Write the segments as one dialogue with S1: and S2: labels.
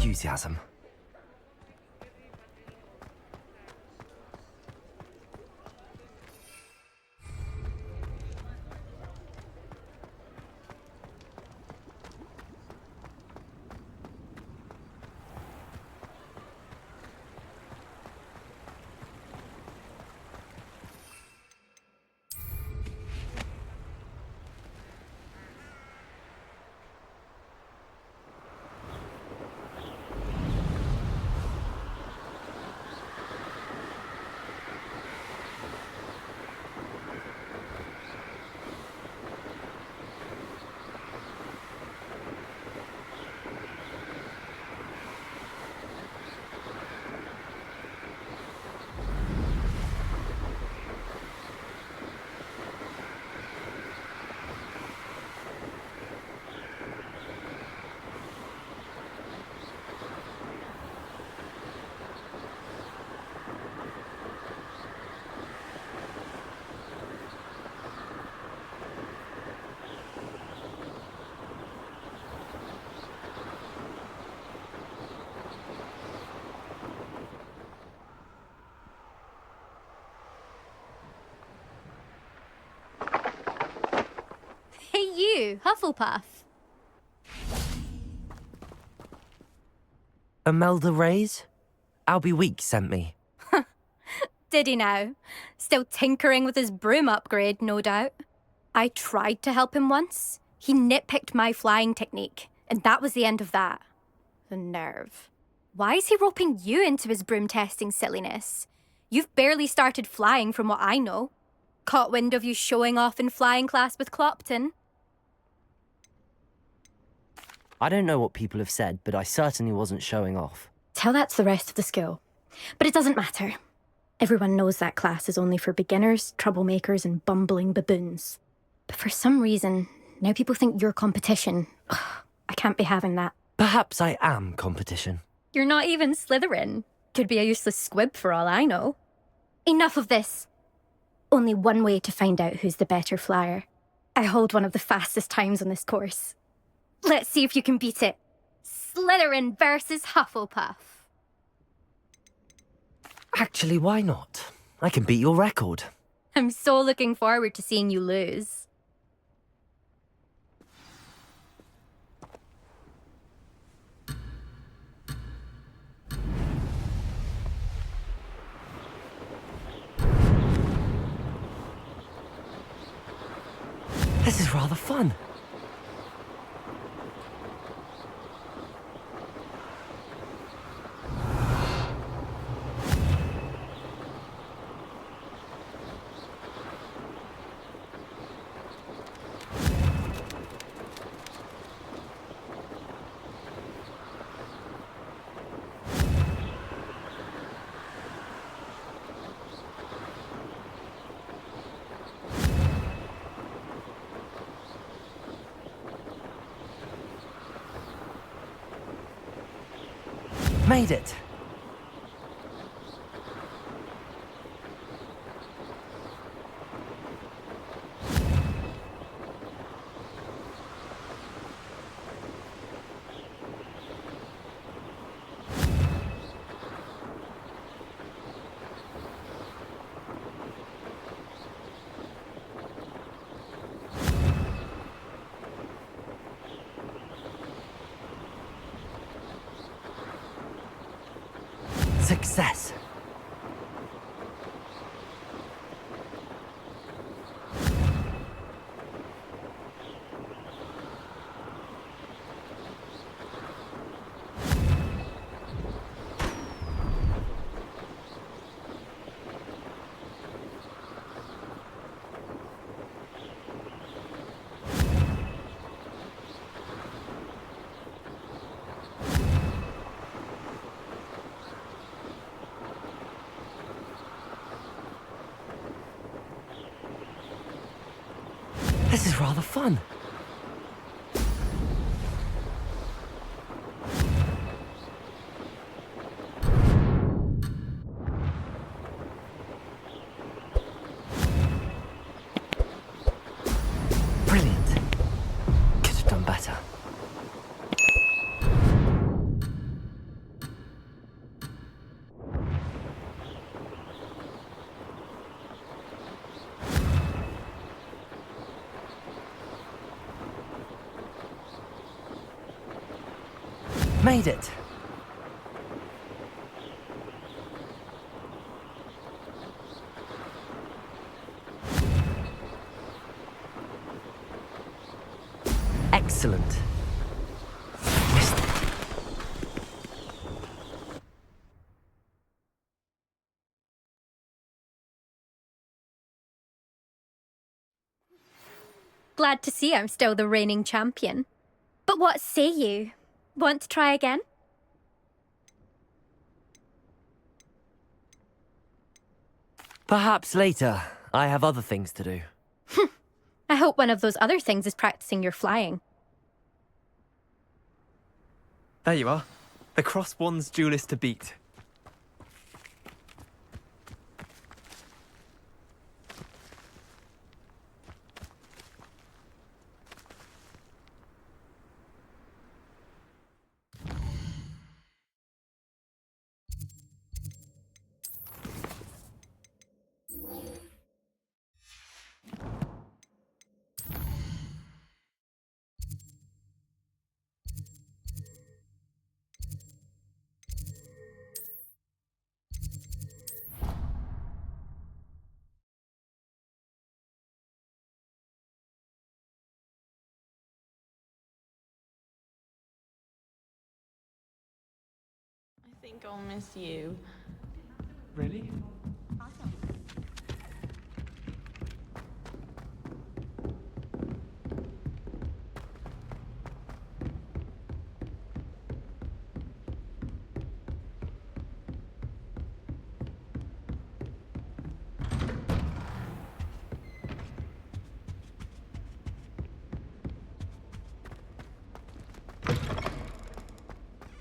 S1: Enthusiasm.
S2: Hey you, Hufflepuff.
S1: Imelda Reyes? Albie Weeks sent me.
S2: Did he now? Still tinkering with his broom upgrade, no doubt. I tried to help him once. He nitpicked my flying technique, and that was the end of that. The nerve. Why is he roping you into his broom testing silliness? You've barely started flying from what I know. Caught wind of you showing off in flying class with Clopton.
S1: I don't know what people have said, but I certainly wasn't showing off.
S2: Tell that to the rest of the school. But it doesn't matter. Everyone knows that class is only for beginners, troublemakers, and bumbling baboons. But for some reason, now people think you're competition. Ugh, I can't be having that.
S1: Perhaps I am competition.
S2: You're not even Slytherin. Could be a useless squib for all I know. Enough of this. Only one way to find out who's the better flyer. I hold one of the fastest times on this course. Let's see if you can beat it. Slytherin versus Hufflepuff.
S1: Actually, why not? I can beat your record.
S2: I'm so looking forward to seeing you lose.
S1: This is rather fun. Made it. Success. This is rather fun. Made it. Excellent. Missed it.
S2: Glad to see I'm still the reigning champion. But what say you? Want to try again?
S1: Perhaps later. I have other things to do.
S2: I hope one of those other things is practicing your flying.
S3: There you are. The Crosswands duelist to beat.
S4: I think I'll miss you.
S3: Really?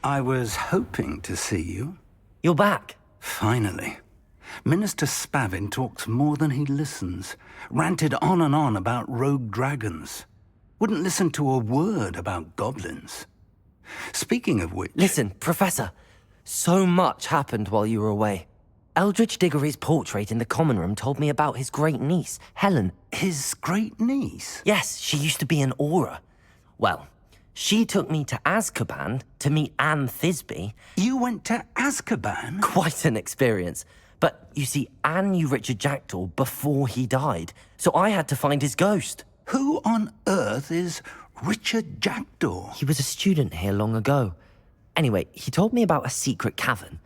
S5: I was hoping to see you.
S1: You're back.
S5: Finally. Minister Spavin talks more than he listens. Ranted on and on about rogue dragons. Wouldn't listen to a word about goblins. Speaking of which...
S1: Listen, Professor. So much happened while you were away. Eldridge Diggory's portrait in the common room told me about his great niece, Helen.
S5: His great niece?
S1: Yes, she used to be an Aura. Well, she took me to Azkaban to meet Anne Thisbe.
S5: You went to Azkaban?
S1: Quite an experience. But you see, Anne knew Richard Jackdaw before he died, so I had to find his ghost.
S5: Who on earth is Richard Jackdaw?
S1: He was a student here long ago. Anyway, he told me about a secret cavern.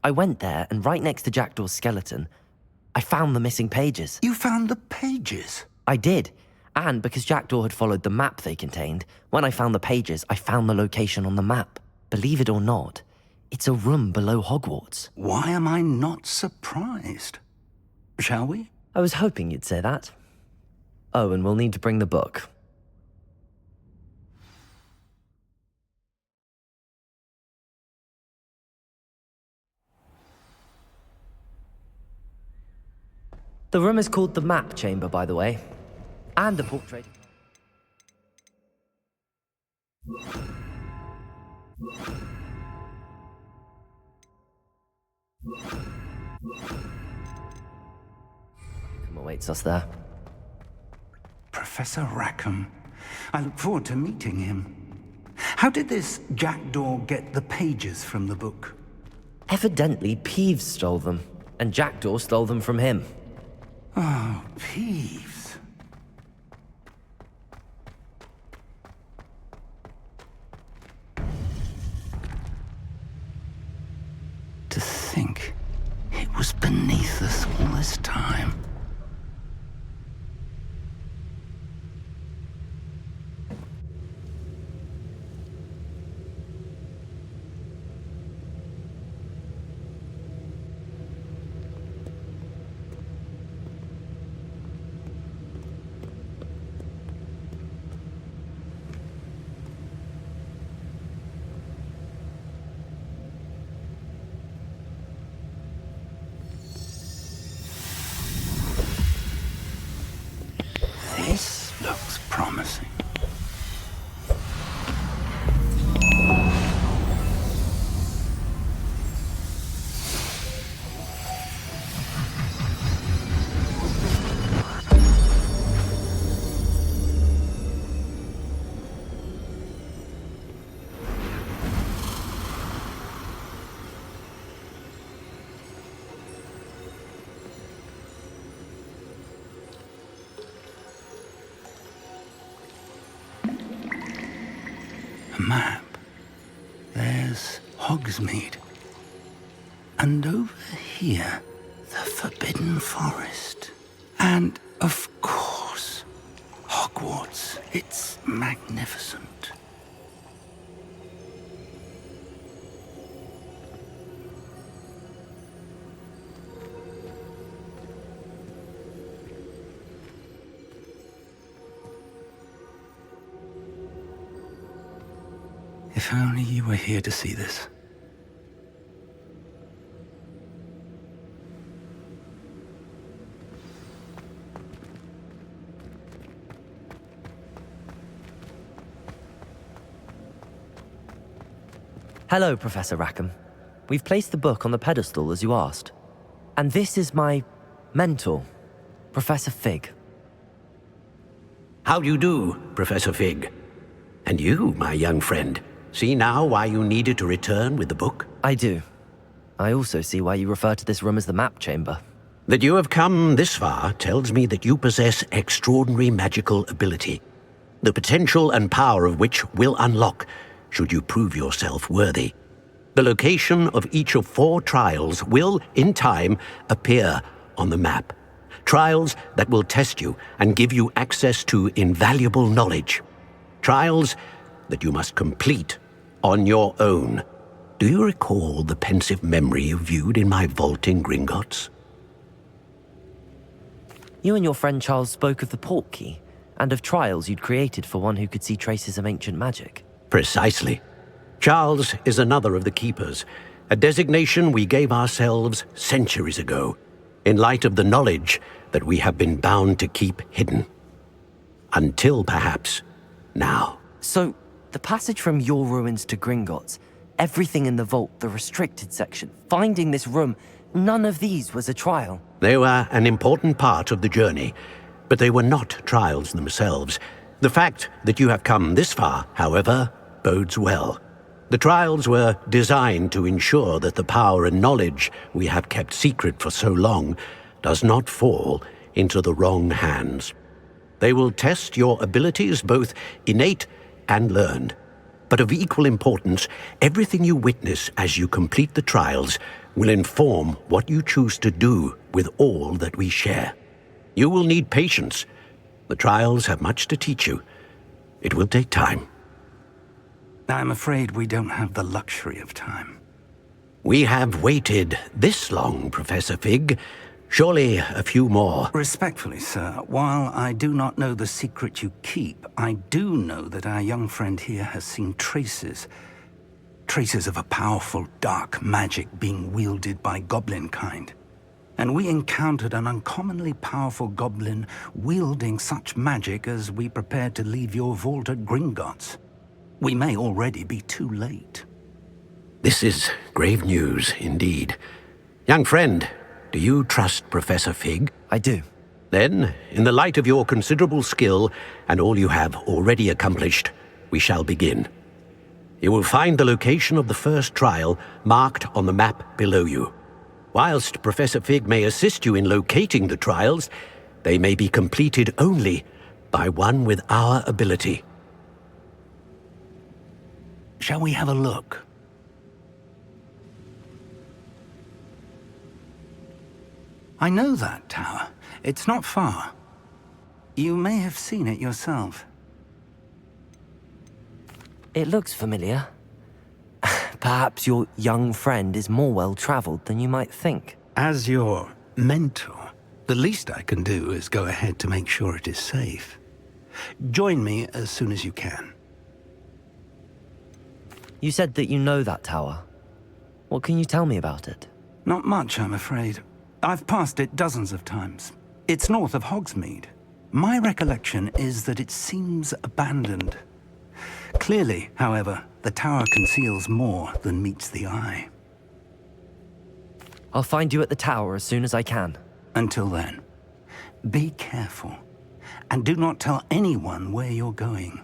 S1: I went there, and right next to Jackdaw's skeleton, I found the missing pages.
S5: You found the pages?
S1: I did. And because Jackdaw had followed the map they contained, when I found the pages, I found the location on the map. Believe it or not, it's a room below Hogwarts.
S5: Why am I not surprised? Shall we?
S1: I was hoping you'd say that. Oh, and we'll need to bring the book. The room is called the Map Chamber, by the way. And the portrait. Come awaits us there.
S5: Professor Rackham. I look forward to meeting him. How did this Jackdaw get the pages from the book?
S1: Evidently, Peeves stole them, and Jackdaw stole them from him.
S5: Oh, Peeves. To think it was beneath us all this time. map, there's Hogsmeade. And over here, the Forbidden Forest. And, of course, Hogwarts. It's magnificent. If only you were here to see this.
S1: Hello, Professor Rackham. We've placed the book on the pedestal as you asked. And this is my mentor, Professor Fig.
S6: How do you do, Professor Fig? And you, my young friend, see now why you needed to return with the book?
S1: I do. I also see why you refer to this room as the map chamber.
S6: That you have come this far tells me that you possess extraordinary magical ability, the potential and power of which will unlock should you prove yourself worthy. The location of each of 4 trials will, in time, appear on the map. Trials that will test you and give you access to invaluable knowledge. Trials that you must complete on your own. Do you recall the pensive memory you viewed in my vault in Gringotts?
S1: You and your friend Charles spoke of the portkey and of trials you'd created for one who could see traces of ancient magic.
S6: Precisely. Charles is another of the Keepers, a designation we gave ourselves centuries ago, in light of the knowledge that we have been bound to keep hidden. Until, perhaps, now.
S1: So, the passage from your ruins to Gringotts, everything in the vault, the restricted section, finding this room, none of these was a trial.
S6: They were an important part of the journey, but they were not trials themselves. The fact that you have come this far, however, bodes well. The trials were designed to ensure that the power and knowledge we have kept secret for so long does not fall into the wrong hands. They will test your abilities, both innate and learned. But of equal importance, everything you witness as you complete the trials will inform what you choose to do with all that we share. You will need patience. The trials have much to teach you. It will take time.
S5: I'm afraid we don't have the luxury of time.
S6: We have waited this long, Professor Fig. Surely a few more.
S5: Respectfully, sir, while I do not know the secret you keep, I do know that our young friend here has seen traces of a powerful dark magic being wielded by goblin kind. And we encountered an uncommonly powerful goblin wielding such magic as we prepared to leave your vault at Gringotts. We may already be too late.
S6: This is grave news indeed. Young friend, do you trust Professor Fig?
S1: I do.
S6: Then, in the light of your considerable skill and all you have already accomplished, we shall begin. You will find the location of the first trial marked on the map below you. Whilst Professor Fig may assist you in locating the trials, they may be completed only by one with our ability.
S5: Shall we have a look? I know that tower. It's not far. You may have seen it yourself.
S1: It looks familiar. Perhaps your young friend is more well-traveled than you might think.
S5: As your mentor, the least I can do is go ahead to make sure it is safe. Join me as soon as you can.
S1: You said that you know that tower. What can you tell me about it?
S5: Not much, I'm afraid. I've passed it dozens of times. It's north of Hogsmeade. My recollection is that it seems abandoned. Clearly, however, the tower conceals more than meets the eye.
S1: I'll find you at the tower as soon as I can.
S5: Until then, be careful, and do not tell anyone where you're going.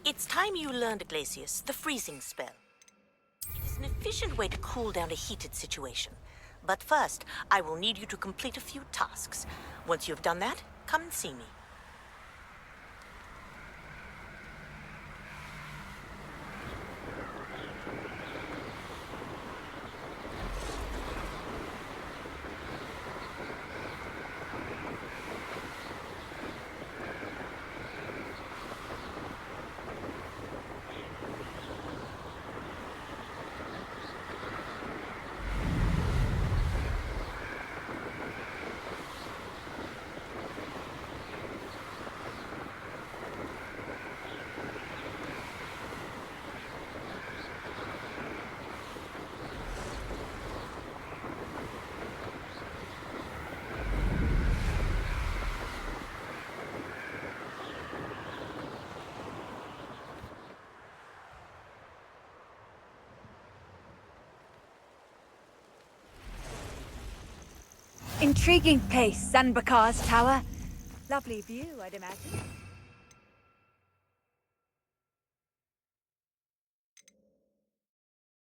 S7: It's time you learned, Gladius, the freezing spell. It is an efficient way to cool down a heated situation. But first, I will need you to complete a few tasks. Once you have done that, come and see me.
S8: Intriguing place, Sanbakar's tower. Lovely view, I'd imagine.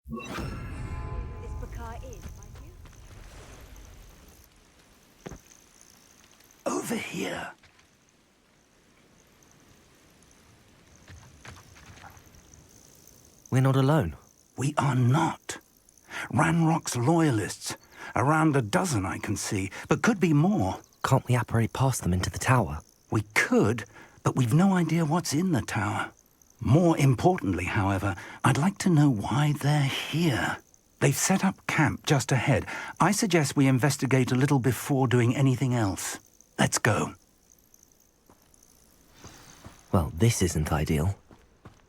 S8: This Bakar is, mind you.
S5: Over here.
S1: We're not alone.
S5: We are not. Ranrock's loyalists. Around a dozen I can see, but could be more.
S1: Can't we apparate past them into the tower?
S5: We could, but we've no idea what's in the tower. More importantly, however, I'd like to know why they're here. They've set up camp just ahead. I suggest we investigate a little before doing anything else. Let's go.
S1: Well, this isn't ideal.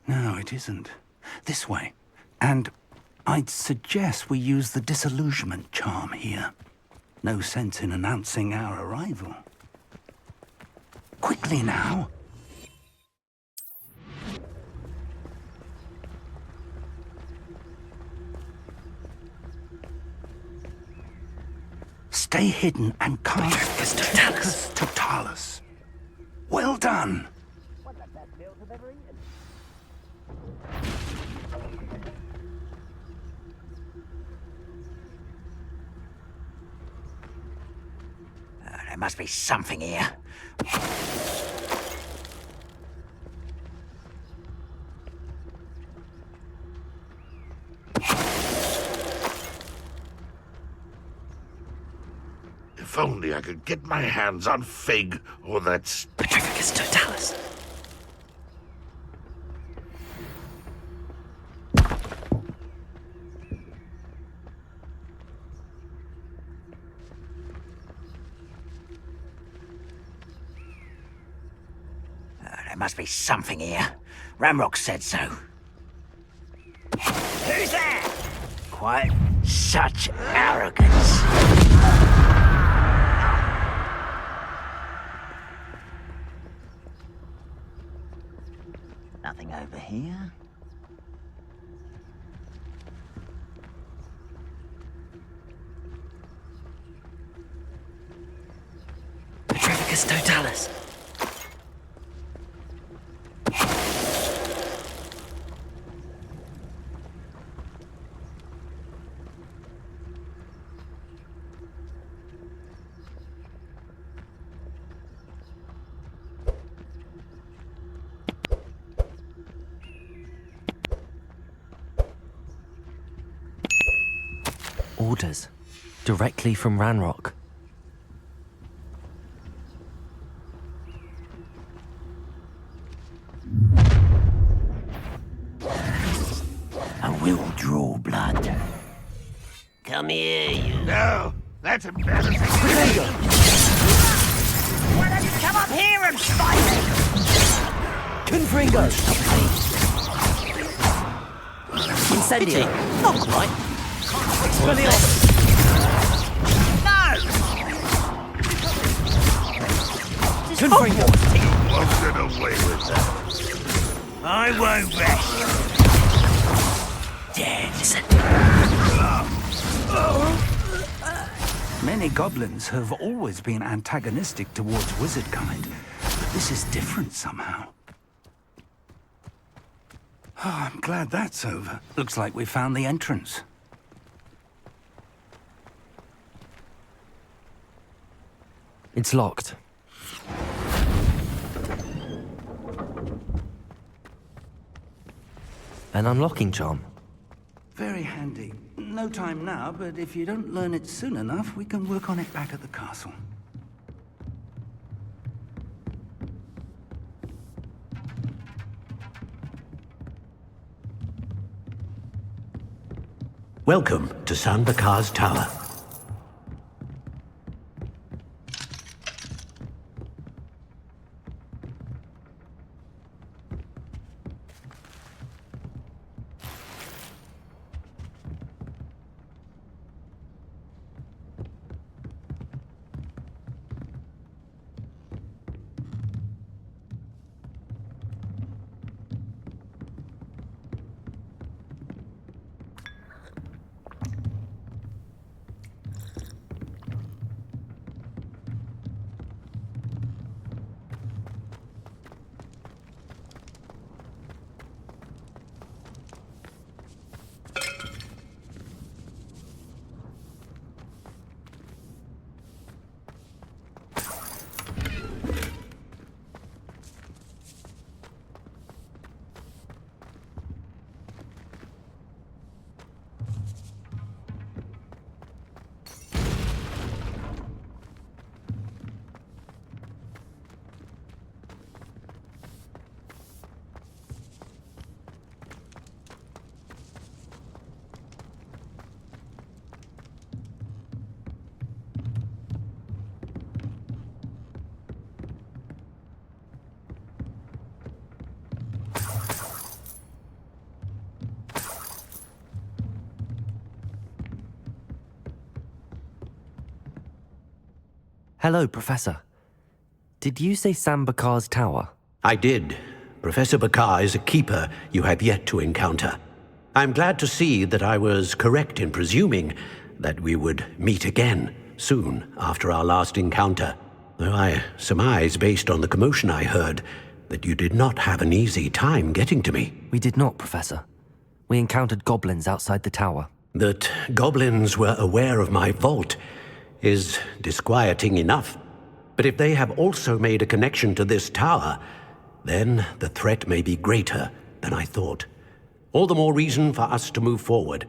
S5: No, it isn't. This way. And I'd suggest we use the disillusionment charm here. No sense in announcing our arrival. Quickly now. Stay hidden and cast Tactile Totalis. Well done.
S9: There must be something here.
S10: If only I could get my hands on Fig or that
S1: Petrificus Totalis.
S9: There must be something here. Ramrock said so. Who's there? Quite such arrogance. Nothing over here.
S1: Petrificus Totalis. Orders. Directly from Ranrock.
S9: I will draw blood. Come here, you.
S10: No, that's embarrassing.
S9: Why don't you come up here and fight me?
S1: Confringo! Incendio! Not quite. Expelliarmus!
S9: No!
S1: Confringo!
S10: Won't get away with that.
S9: I won't rest. Dead.
S5: Many goblins have always been antagonistic towards wizard kind, but this is different somehow. Oh, I'm glad that's over. Looks like we found the entrance.
S1: It's locked. An unlocking charm.
S5: Very handy. No time now, but if you don't learn it soon enough, we can work on it back at the castle.
S6: Welcome to Sanbakar's Tower.
S1: Hello, Professor. Did you say Sanbakar's Tower?
S6: I did. Professor Bakar is a keeper you have yet to encounter. I'm glad to see that I was correct in presuming that we would meet again soon after our last encounter, though I surmise, based on the commotion I heard, that you did not have an easy time getting to me.
S1: We did not, Professor. We encountered goblins outside the tower.
S6: That goblins were aware of my vault is disquieting enough. But if they have also made a connection to this tower, then the threat may be greater than I thought. All the more reason for us to move forward.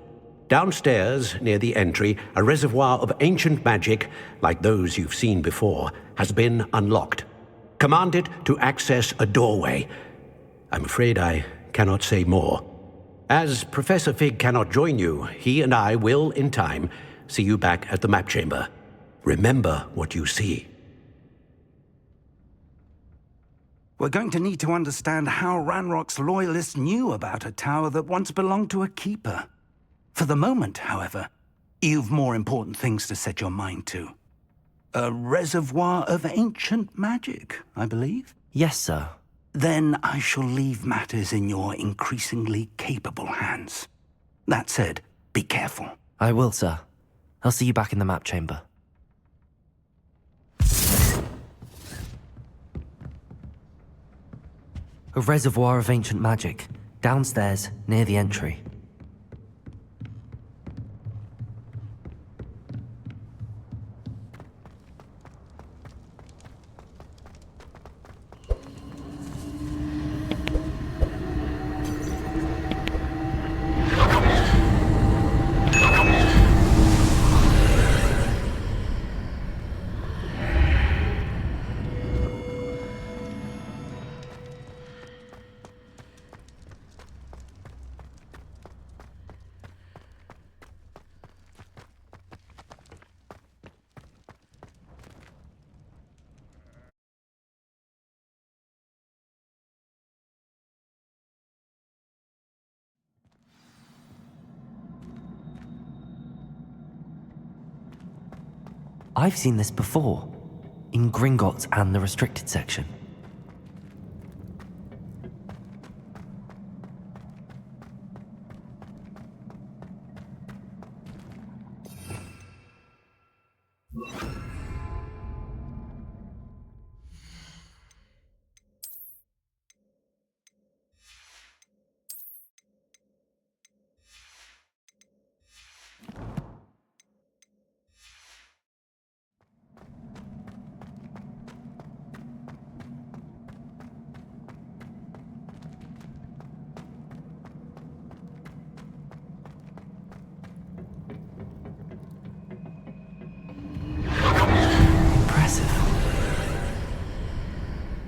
S6: Downstairs, near the entry, a reservoir of ancient magic, like those you've seen before, has been unlocked. Command it to access a doorway. I'm afraid I cannot say more. As Professor Fig cannot join you, he and I will, in time, see you back at the map chamber. Remember what you see.
S5: We're going to need to understand how Ranrock's loyalists knew about a tower that once belonged to a keeper. For the moment, however, you've more important things to set your mind to. A reservoir of ancient magic, I believe?
S1: Yes, sir.
S5: Then I shall leave matters in your increasingly capable hands. That said, be careful.
S1: I will, sir. I'll see you back in the map chamber. A reservoir of ancient magic, downstairs, near the entry. I've seen this before, in Gringotts and the restricted section.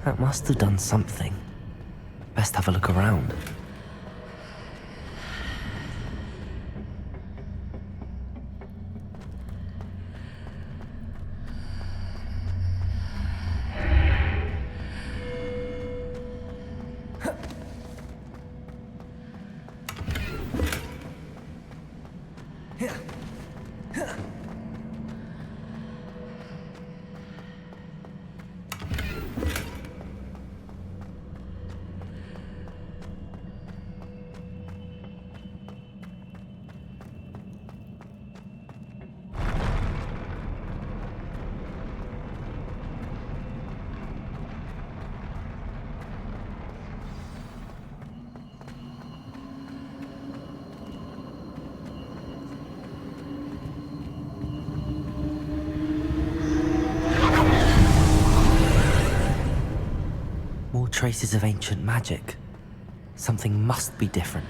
S1: That must have done something. Best have a look around. More traces of ancient magic. Something must be different.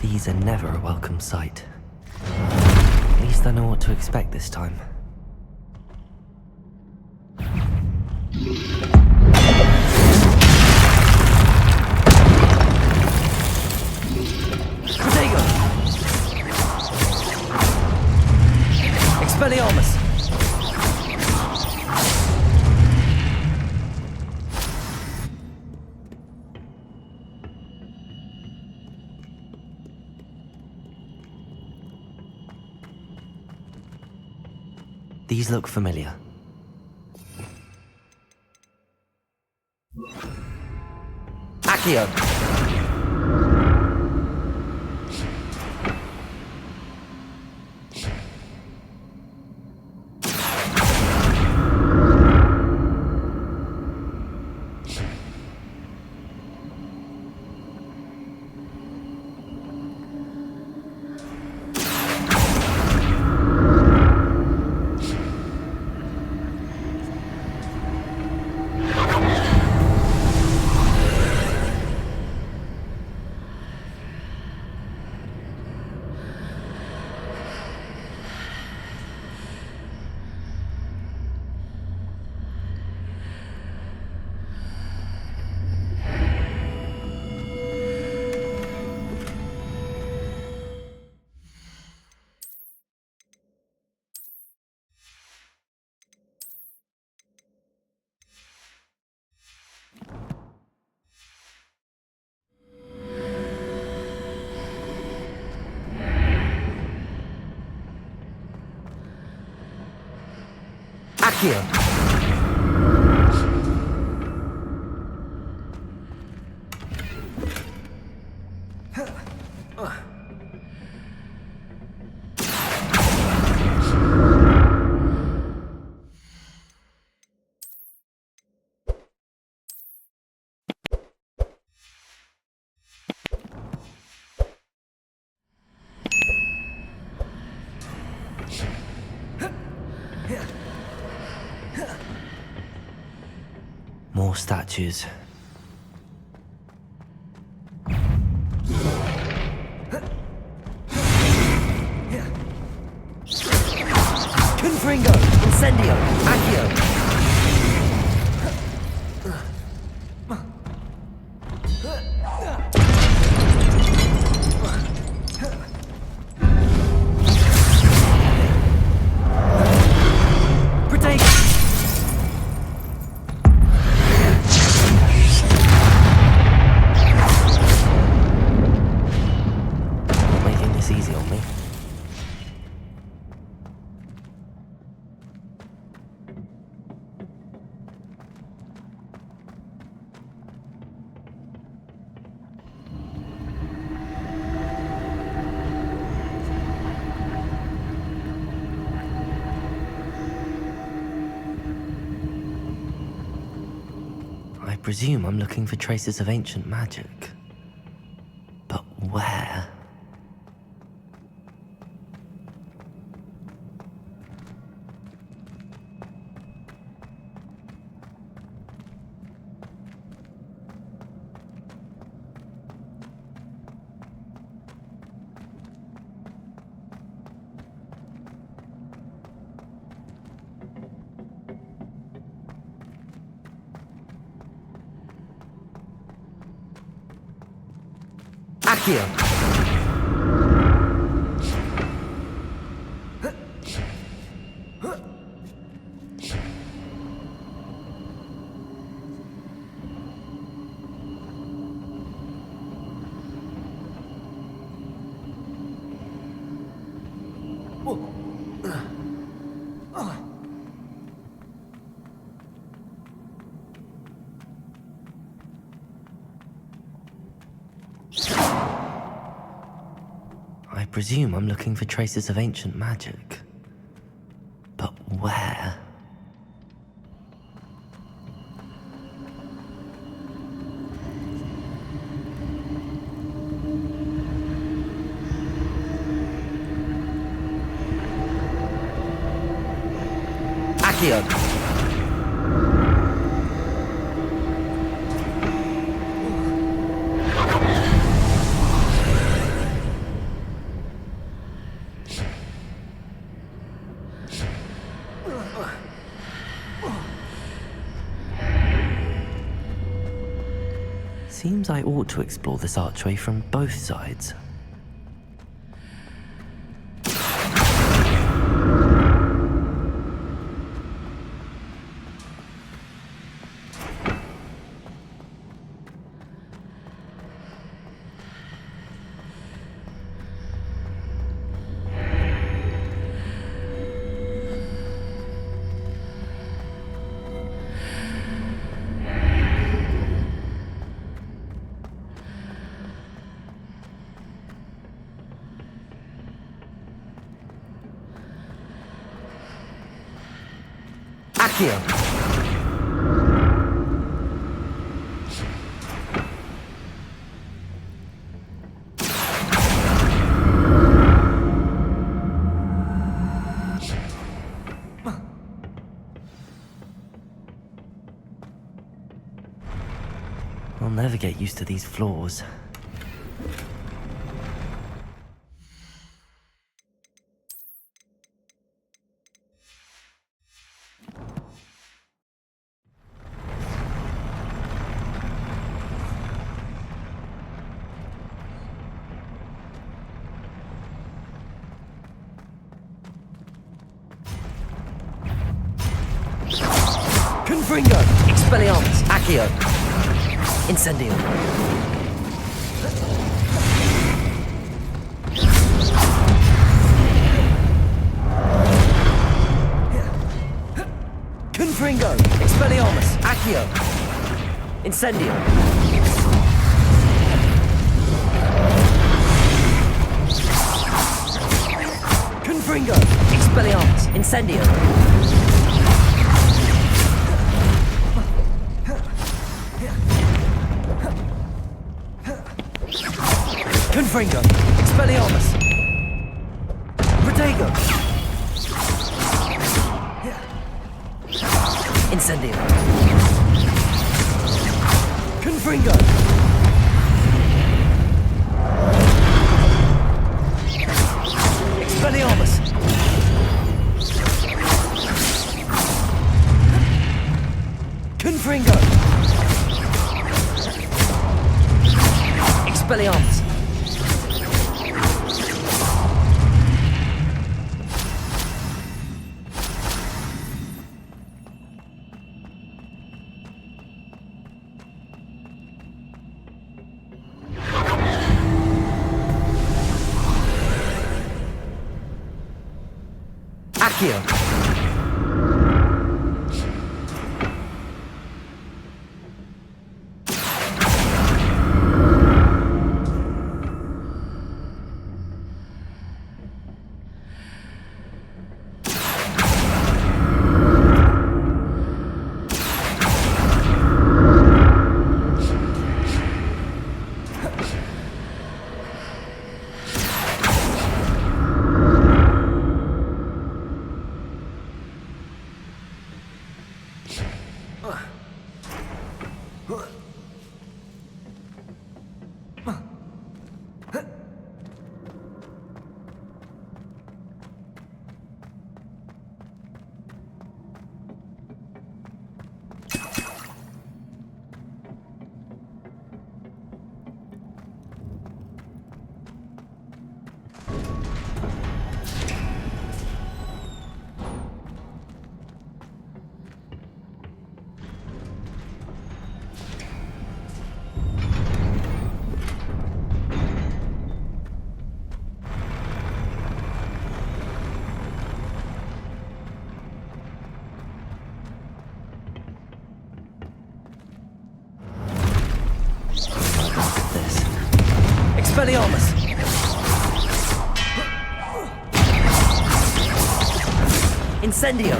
S1: These are never a welcome sight. At least I know what to expect this time. Expelliarmus! These look familiar. Accio! Accio! More statues. Confringo! Incendio! Accio! I presume I'm looking for traces of ancient magic. But where? Accio. I presume I'm looking for traces of ancient magic. But where? Accio! Seems I ought to explore this archway from both sides. Accio! I'll never get used to these floors. Confringo! Expelliarmus! Accio! Incendio! Confringo! Expelliarmus! Accio! Incendio! Confringo! Expelliarmus! Incendio! Confringo! Expelliarmus! Protego! Incendio! Confringo! Expelliarmus! Confringo! Expelliarmus! Accio! Expelliarmus! Incendio!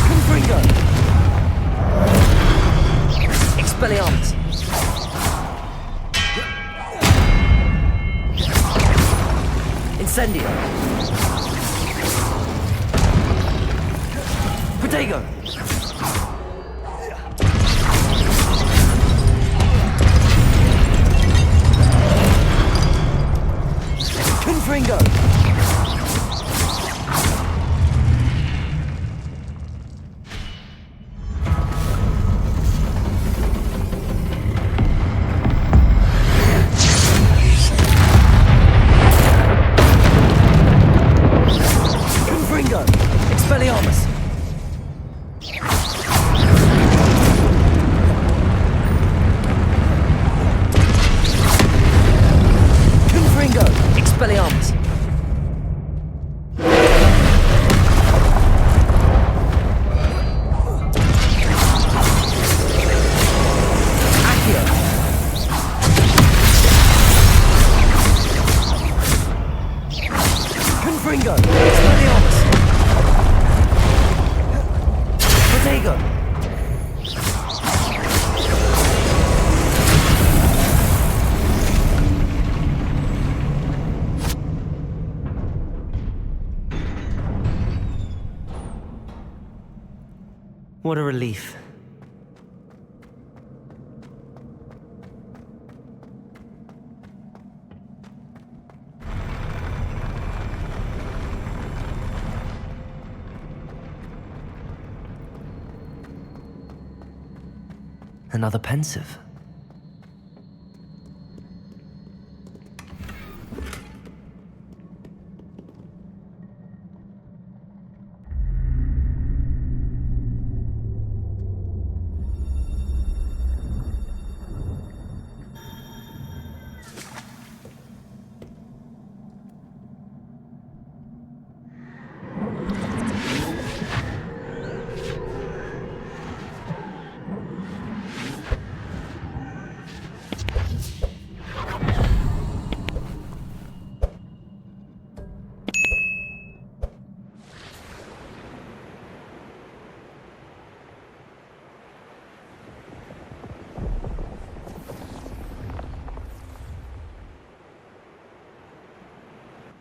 S1: Confringo! Expelliarmus! Incendio! Protego! Confringo! Confringo! Expelliarmus! Confringo! Expelliarmus! Accio! Confringo! Expelliarmus! Protego! What a relief. Another pensive.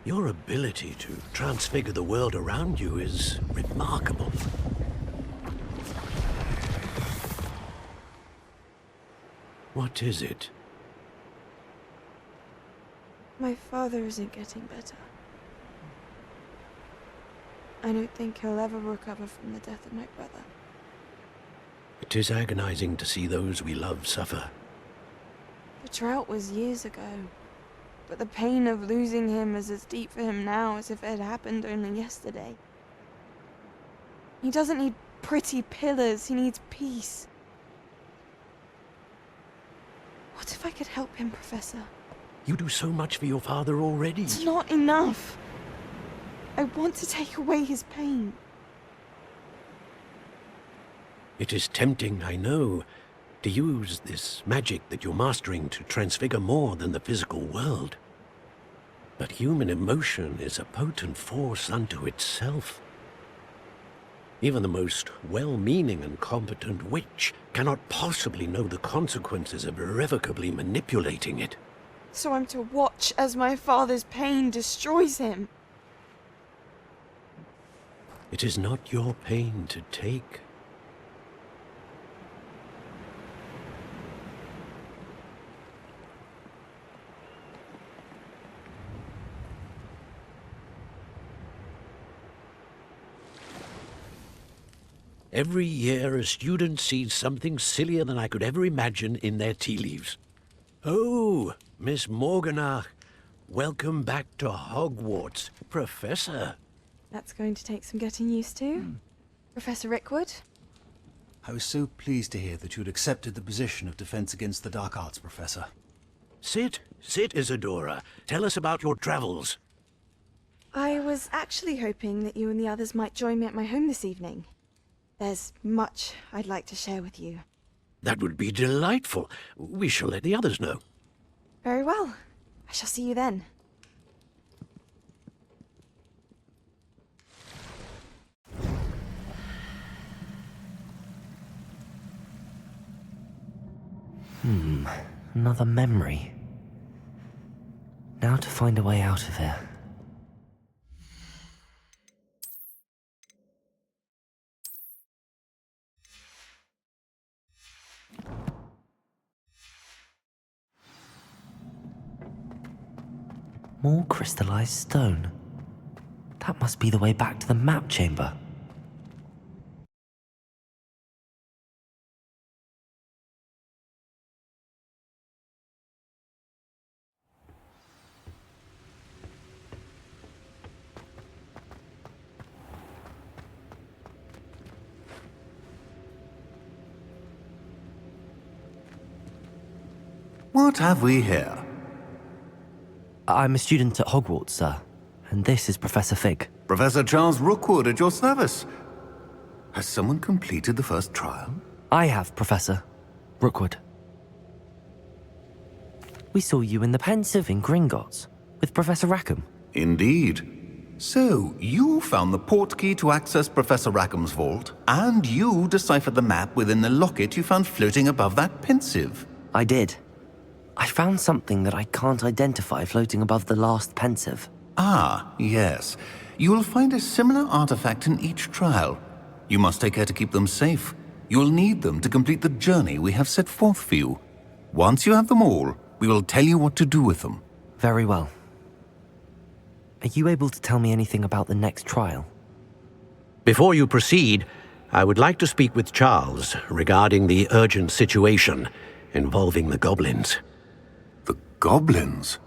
S6: Your ability to transfigure the world around you is remarkable. What is it?
S11: My father isn't getting better. I don't think he'll ever recover from the death of my brother.
S6: It is agonizing to see those we love suffer.
S11: The drought was years ago, but the pain of losing him is as deep for him now as if it had happened only yesterday. He doesn't need pretty pillars, he needs peace. What if I could help him, Professor?
S6: You do so much for your father already.
S11: It's not enough. I want to take away his pain.
S6: It is tempting, I know, to use this magic that you're mastering to transfigure more than the physical world. But human emotion is a potent force unto itself. Even the most well-meaning and competent witch cannot possibly know the consequences of irrevocably manipulating it.
S11: So I'm to watch as my father's pain destroys him.
S6: It is not your pain to take. Every year, a student sees something sillier than I could ever imagine in their tea leaves. Oh, Miss Morganach, welcome back to Hogwarts, Professor.
S11: That's going to take some getting used to. Professor Rickwood?
S12: I was so pleased to hear that you had accepted the position of Defense Against the Dark Arts, Professor.
S6: Sit, Isadora. Tell us about your travels.
S11: I was actually hoping that you and the others might join me at my home this evening. There's much I'd like to share with you.
S6: That would be delightful. We shall let the others know.
S11: Very well. I shall see you then.
S1: Another memory. Now to find a way out of here. More crystallized stone. That must be the way back to the map chamber.
S12: What have we here?
S1: I'm a student at Hogwarts, sir, and this is Professor Fig.
S12: Professor Charles Rookwood at your service. Has someone completed the first trial?
S1: I have, Professor Rookwood. We saw you in the Pensive in Gringotts with Professor Rackham.
S12: Indeed. So, you found the portkey to access Professor Rackham's vault, and you deciphered the map within the locket you found floating above that Pensive.
S1: I did. I found something that I can't identify floating above the last Pensive.
S12: Ah, yes. You will find a similar artifact in each trial. You must take care to keep them safe. You'll need them to complete the journey we have set forth for you. Once you have them all, we will tell you what to do with them.
S1: Very well. Are you able to tell me anything about the next trial?
S6: Before you proceed, I would like to speak with Charles regarding the urgent situation involving the goblins.
S12: The goblins?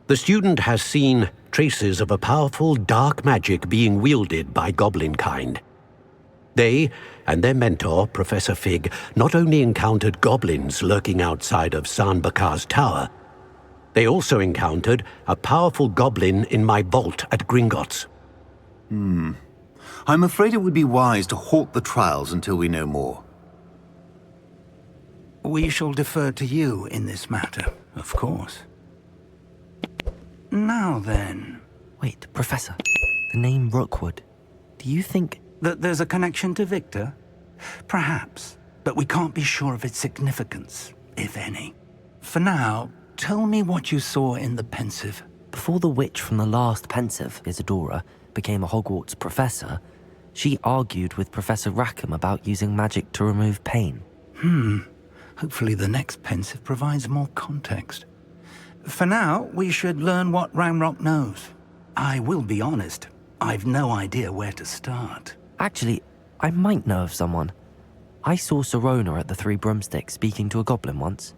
S6: The student has seen traces of a powerful dark magic being wielded by goblin kind. They and their mentor, Professor Fig, not only encountered goblins lurking outside of San Bakar's tower, they also encountered a powerful goblin in my vault at Gringotts.
S12: I'm afraid it would be wise to halt the trials until we know more.
S5: We shall defer to you in this matter, of course. Now then...
S1: Wait, Professor. The name Rookwood. Do you think...
S5: that there's a connection to Victor? Perhaps, but we can't be sure of its significance, if any. For now, tell me what you saw in the Pensive.
S1: Before the witch from the last Pensive, Isadora, became a Hogwarts professor, she argued with Professor Rackham about using magic to remove pain.
S5: Hopefully the next Pensive provides more context. For now, we should learn what Ramrock knows. I will be honest, I've no idea where to start.
S1: Actually, I might know of someone. I saw Sirona at the Three Broomsticks speaking to a goblin once.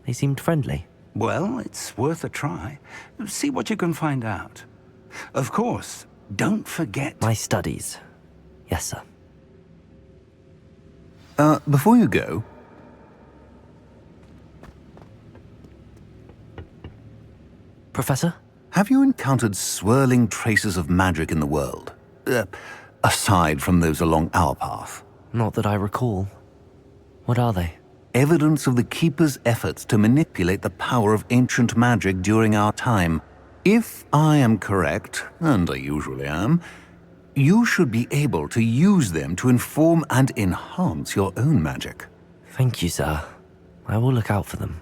S1: They seemed friendly.
S5: Well, it's worth a try. See what you can find out. Of course, don't forget...
S1: My studies. Yes, sir.
S12: Before you go...
S1: Professor?
S12: Have you encountered swirling traces of magic in the world? Aside from those along our path?
S1: Not that I recall. What are they?
S12: Evidence of the Keeper's efforts to manipulate the power of ancient magic during our time. If I am correct, and I usually am, you should be able to use them to inform and enhance your own magic.
S1: Thank you, sir. I will look out for them.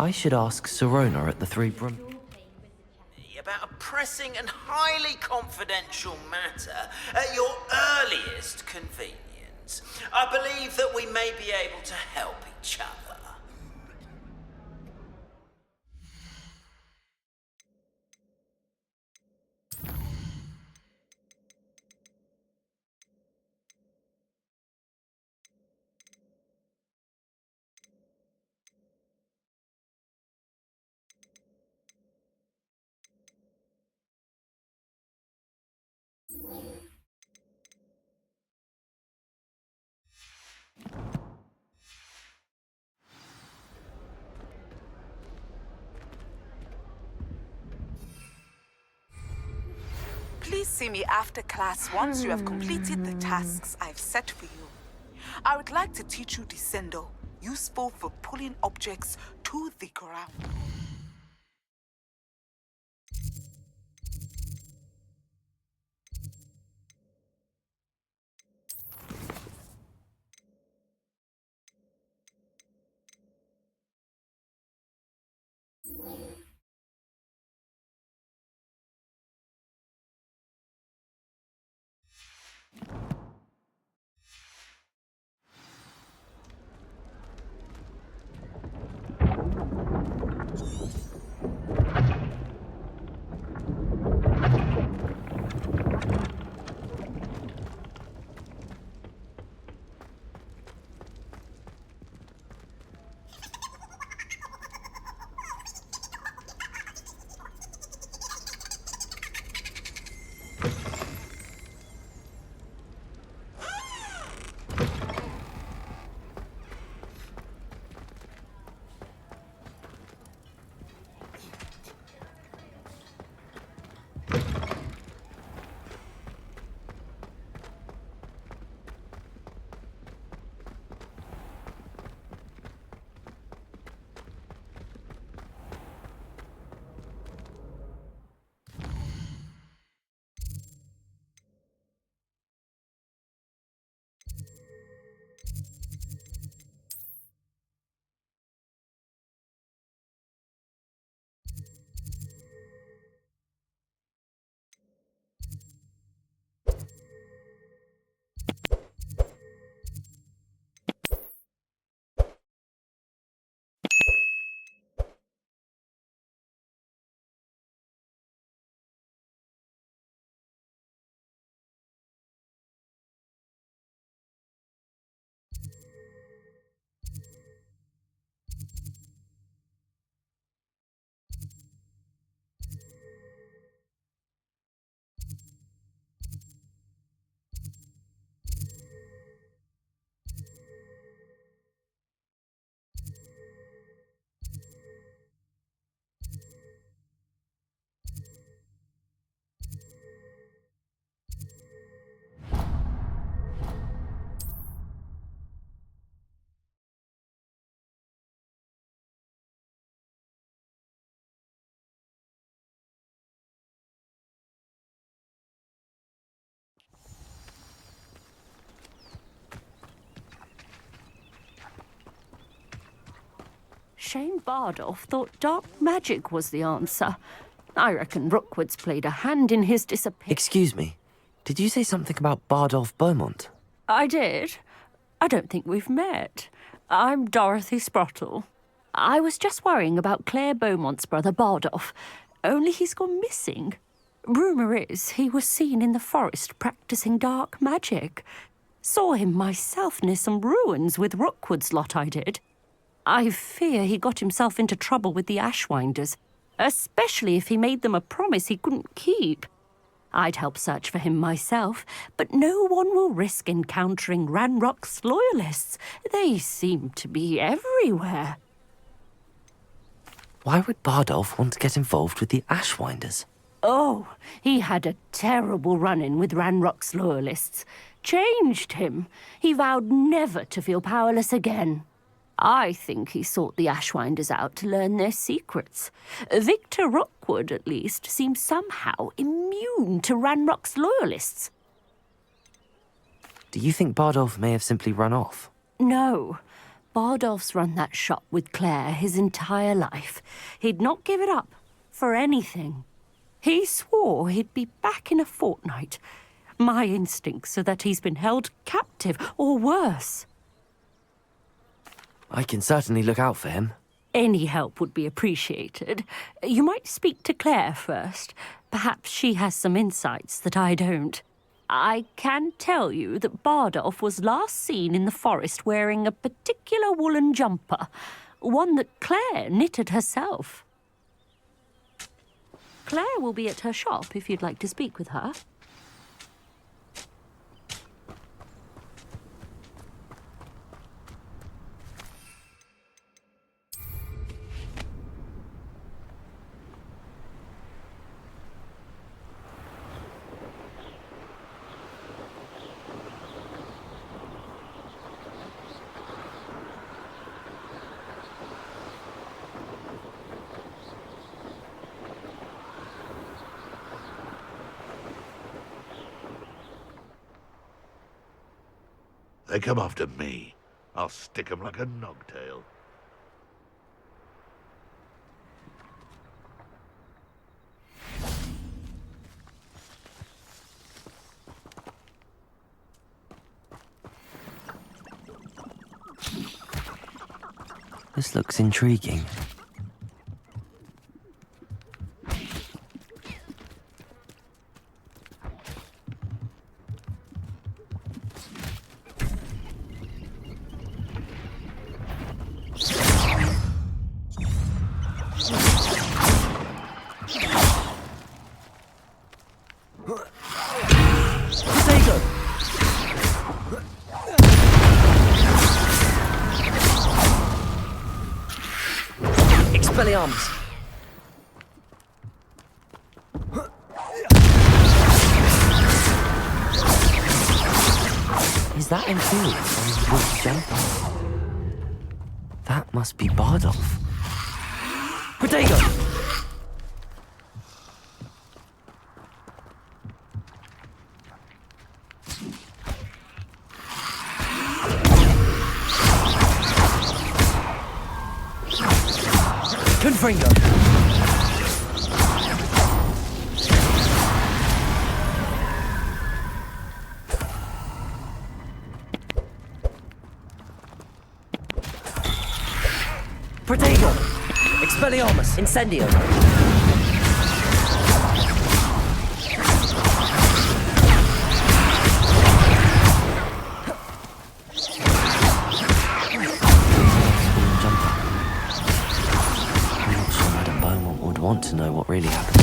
S1: I should ask Sirona at the Three Brum.
S13: About a pressing and highly confidential matter at your earliest convenience. I believe that we may be able to help each other.
S14: Please see me after class once you have completed the tasks I've set for you. I would like to teach you Descendo, useful for pulling objects to the ground.
S15: Shane Bardolph thought dark magic was the answer. I reckon Rookwood's played a hand in his disappearance.
S1: Excuse me, did you say something about Bardolph Beaumont?
S15: I did. I don't think we've met. I'm Dorothy Sprottle. I was just worrying about Claire Beaumont's brother Bardolph, only he's gone missing. Rumour is he was seen in the forest practising dark magic. Saw him myself near some ruins with Rookwood's lot I did. I fear he got himself into trouble with the Ashwinders, especially if he made them a promise he couldn't keep. I'd help search for him myself, but no one will risk encountering Ranrock's loyalists. They seem to be everywhere.
S1: Why would Bardolph want to get involved with the Ashwinders?
S15: Oh, he had a terrible run-in with Ranrock's loyalists. Changed him. He vowed never to feel powerless again. I think he sought the Ashwinders out to learn their secrets. Victor Rookwood, at least, seems somehow immune to Ranrock's loyalists.
S1: Do you think Bardolph may have simply run off?
S15: No. Bardolph's run that shop with Claire his entire life. He'd not give it up for anything. He swore he'd be back in a fortnight. My instincts are that he's been held captive, or worse.
S1: I can certainly look out for him.
S15: Any help would be appreciated. You might speak to Claire first. Perhaps she has some insights that I don't. I can tell you that Bardolph was last seen in the forest wearing a particular woolen jumper, one that Claire knitted herself. Claire will be at her shop if you'd like to speak with her.
S10: They come after me. I'll stick 'em like a nogtail.
S1: This looks intriguing. Expelliarmus! Is that Infurious on his wolf jumper? That must be Bardolph. Protego! Confringo! Protego! Expelliarmus! Incendio! Want to know what really happened.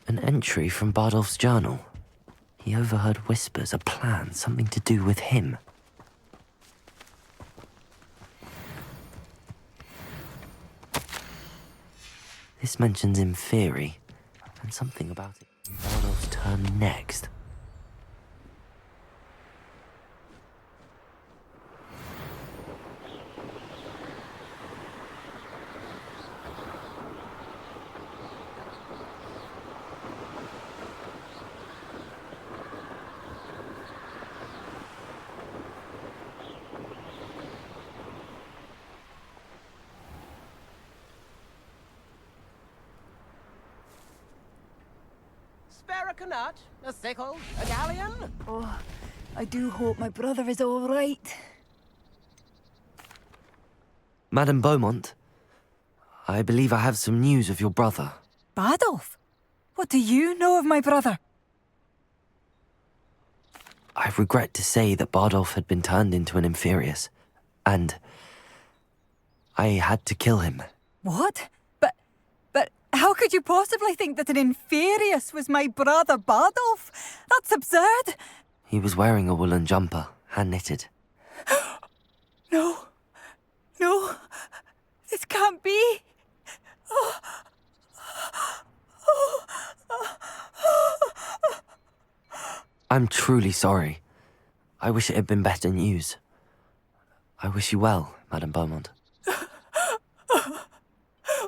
S1: An entry from Bardolph's journal. He overheard whispers, a plan, something to do with him. This mentions Inferi, and something about it in Bardolph's turn next.
S16: A nut, a sickle, a galleon?
S8: Oh, I do hope my brother is all right.
S1: Madame Beaumont, I believe I have some news of your brother.
S8: Bardolph? What do you know of my brother?
S1: I regret to say that Bardolph had been turned into an Infurious, and I had to kill him.
S8: What? But how could you possibly think that an Infurious was my brother Bardolph? That's absurd!
S1: He was wearing a woolen jumper, hand-knitted.
S8: No. No. This can't be. Oh.
S1: I'm truly sorry. I wish it had been better news. I wish you well, Madame Beaumont.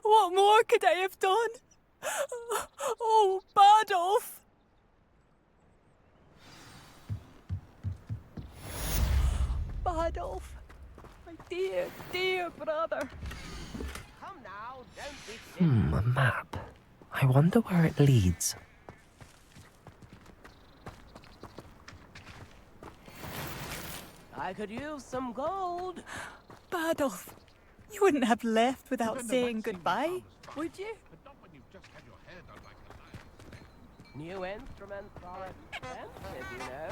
S8: What more could I have done? Oh, Bardolph! Bardolph, my dear, dear brother.
S16: Come now, don't be silly.
S1: A map. I wonder where it leads.
S16: I could use some gold.
S8: Bardolph, you wouldn't have left without saying goodbye, would you?
S16: New instruments are expensive, you know.